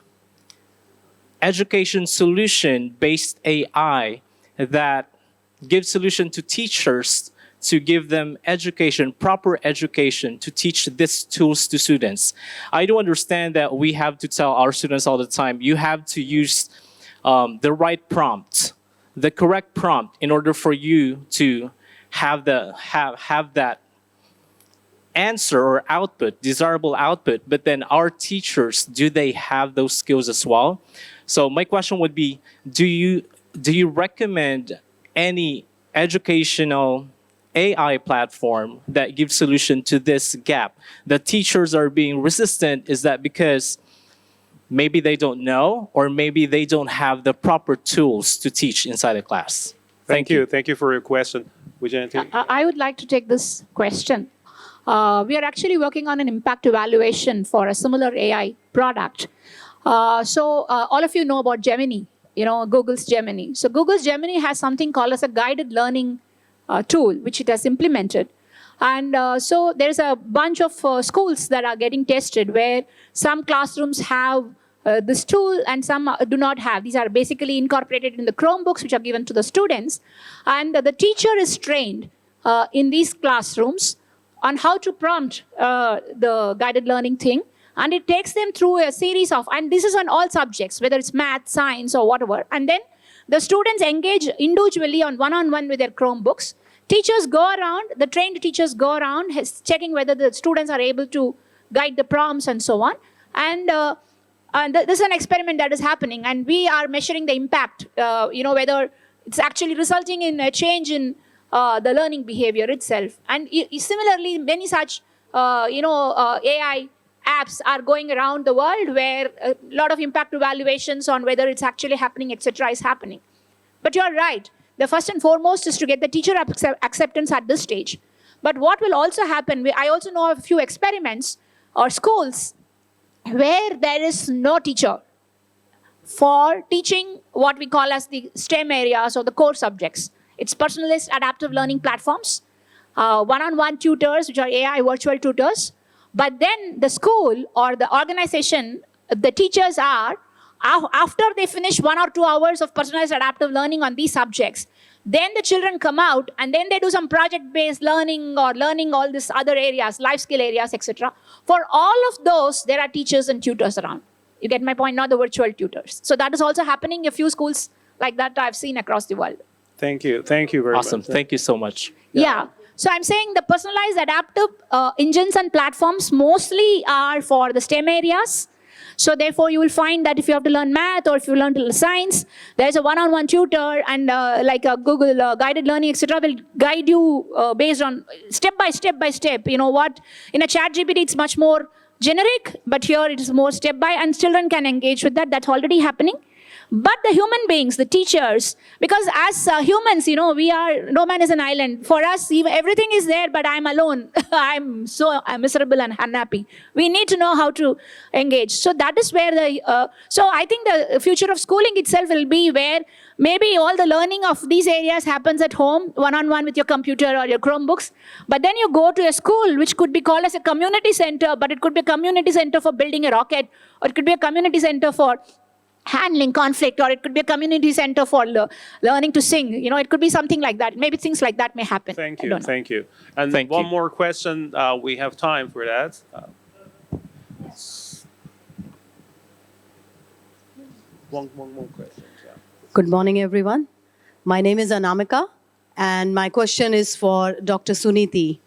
education solution-based AI that gives solution to teachers to give them education, proper education to teach these tools to students? I do understand that we have to tell our students all the time, you have to use the right prompt, the correct prompt in order for you to have that answer or output, desirable output. But then our teachers, do they have those skills as well? So my question would be, do you recommend any educational AI platform that gives solution to this gap? The teachers are being resistant. Is that because maybe they don't know, or maybe they don't have the proper tools to teach inside the class? Thank you. Thank you for your question. I would like to take this question. We are actually working on an impact evaluation for a similar AI product. So all of you know about Gemini, Google's Gemini. So Google's Gemini has something called as a guided learning tool, which it has implemented. And so there's a bunch of schools that are getting tested where some classrooms have this tool and some do not have. These are basically incorporated in the Chromebooks, which are given to the students. And the teacher is trained in these classrooms on how to prompt the guided learning thing. And it takes them through a series of, and this is on all subjects, whether it's math, science, or whatever. And then the students engage individually on one-on-one with their Chromebooks. Teachers go around, the trained teachers go around checking whether the students are able to guide the prompts and so on. And this is an experiment that is happening, and we are measuring the impact, whether it's actually resulting in a change in the learning behavior itself. And similarly, many such, AI apps are going around the world where a lot of impact evaluations on whether it's actually happening, etc., is happening. But you're right. The first and foremost is to get the teacher acceptance at this stage. But what will also happen, I also know of a few experiments or schools where there is no teacher for teaching what we call as the STEM areas or the core subjects. It's personalized adaptive learning platforms, one-on-one tutors, which are AI virtual tutors. But then the school or the organization, the teachers are, after they finish 1 or 2 hours of personalized adaptive learning on these subjects, then the children come out and then they do some project-based learning or learning all these other areas, life skill areas, etc. For all of those, there are teachers and tutors around. You get my point, not the virtual tutors. So that is also happening in a few schools like that I've seen across the world. Thank you. Thank you very much. Awesome. Thank you so much. Yeah. So I'm saying the personalized adaptive engines and platforms mostly are for the STEM areas. So therefore, you will find that if you have to learn math or if you learn to learn science, there's a one-on-one tutor and like a Google guided learning, etc., will guide you based on step by step. You know what? In a chat GPT, it's much more generic, but here it is more step by, and children can engage with that. That's already happening. But the human beings, the teachers, because as humans, we are, no man is an island. For us, everything is there, but I'm alone. I'm miserable and unhappy. We need to know how to engage. So that is where so I think the future of schooling itself will be where maybe all the learning of these areas happens at home, one-on-one with your computer or your Chromebooks. But then you go to a school, which could be called as a community center, but it could be a community center for building a rocket, or it could be a community center for handling conflict, or it could be a community center for learning to sing. It could be something like that. Maybe things like that may happen. Thank you. Thank you. And one more question. We have time for that. One more question. Yeah. Good morning, everyone. My name is Anamika, and my question is for Dr. Suniti.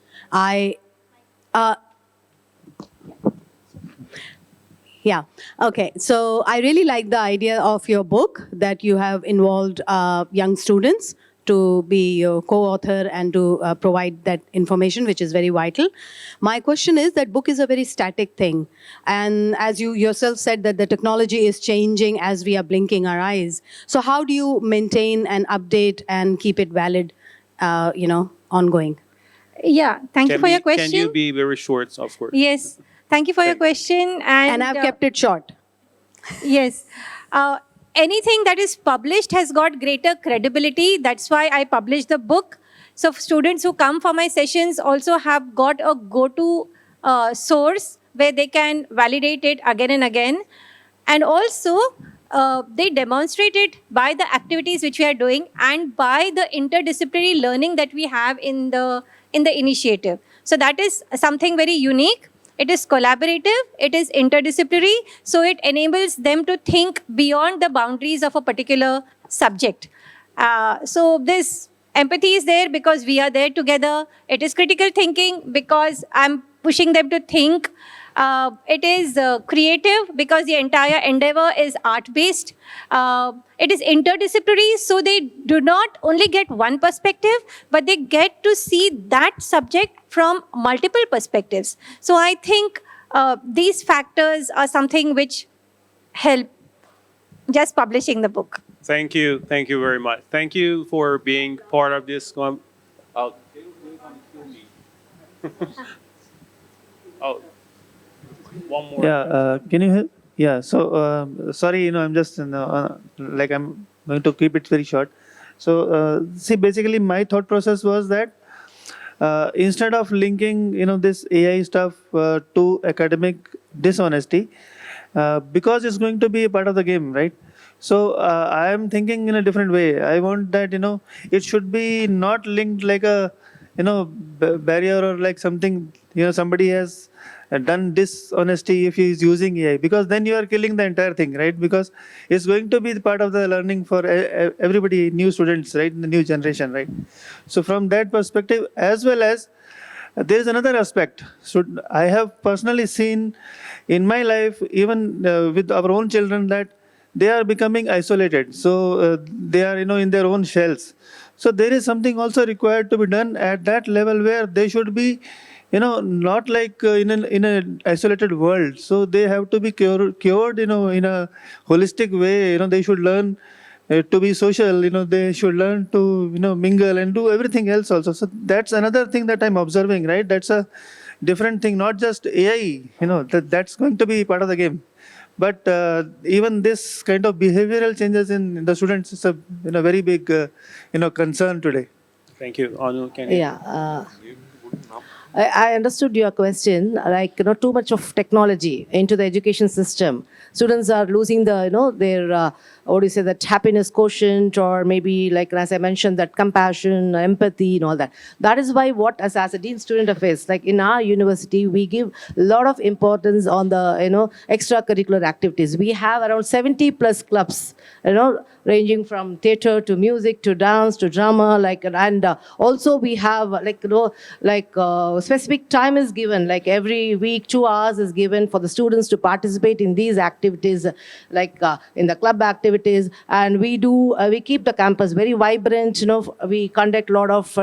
Yeah, okay. So I really like the idea of your book that you have involved young students to be your co-author and to provide that information, which is very vital. My question is that book is a very static thing. And as you yourself said that the technology is changing as we are blinking our eyes. So how do you maintain and update and keep it valid, ongoing? Yeah, thank you for your question. Can you be very short, of course? Yes, thank you for your question. And I've kept it short. Yes. Anything that is published has got greater credibility. That's why I published the book. So students who come for my sessions also have got a go-to source where they can validate it again and again. And also, they demonstrate it by the activities which we are doing and by the interdisciplinary learning that we have in the initiative. So that is something very unique. It is collaborative, it is interdisciplinary, so it enables them to think beyond the boundaries of a particular subject. So this empathy is there because we are there together. It is critical thinking because I'm pushing them to think. It is creative because the entire endeavor is art-based. It is interdisciplinary, so they do not only get one perspective, but they get to see that subject from multiple perspectives. So I think these factors are something which help just publishing the book. Thank you. Thank you very much. Thank you for being part of this. Oh, one more. Yeah, can you help? Yeah, so sorry, I'm just I'm going to keep it very short. So see, basically my thought process was that instead of linking this AI stuff to academic dishonesty, because it's going to be a part of the game, right? So I am thinking in a different way. I want that, it should be not linked like a, barrier or like something, somebody has done dishonesty if he is using AI, because then you are killing the entire thing, right? Because it's going to be the part of the learning for everybody, new students, right? The new generation, right? So from that perspective, as well as there is another aspect. So I have personally seen in my life, even with our own children, that they are becoming isolated. So they are, in their own shells. So there is something also required to be done at that level where they should be, not like in an isolated world. So they have to be cured, in a holistic way. They should learn to be social. They should learn to, mingle and do everything else also. So that's another thing that I'm observing, right? That's a different thing, not just AI. That's going to be part of the game. But even this kind of behavioral changes in the students is a very big concern today. Thank you. Anu, can you? Yeah. I understood your question, like, too much of technology into the education system. Students are losing the, their, what do you say, that happiness quotient, or maybe, like, as I mentioned, that compassion, empathy, and all that. That is why as a Dean Student Affairs, like in our university, we give a lot of importance on the, extracurricular activities. We have around 70 plus clubs, ranging from theater to music to dance to drama, and also we have, specific time is given, like every week 2 hours is given for the students to participate in these activities, in the club activities. And we keep the campus very vibrant. We conduct a lot of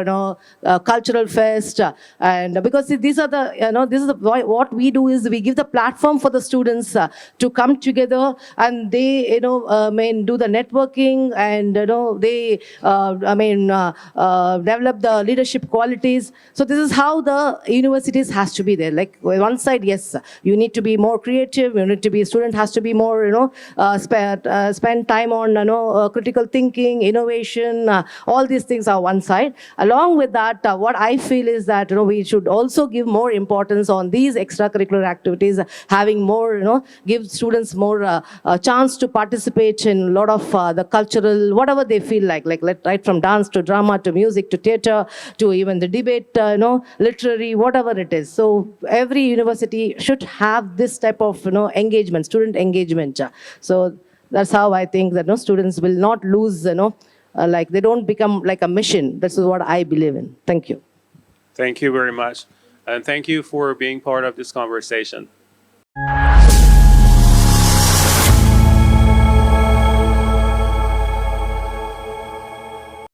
cultural fest, and because these are the what we do is we give the platform for the students to come together, and they do the networking, and they develop the leadership qualities. So this is how the universities has to be there. Like one side, yes, you need to be more creative. You need to be, student has to be more, spend time on, critical thinking, innovation. All these things are one side. Along with that, what I feel is that, we should also give more importance on these extracurricular activities, having more, give students more chance to participate in a lot of the cultural, whatever they feel like right from dance to drama to music to theater to even the debate, literary, whatever it is. So every university should have this type of engagement, student engagement. So that's how I think that students will not lose, they don't become like a mission. That's what I believe in. Thank you. Thank you very much. And thank you for being part of this conversation.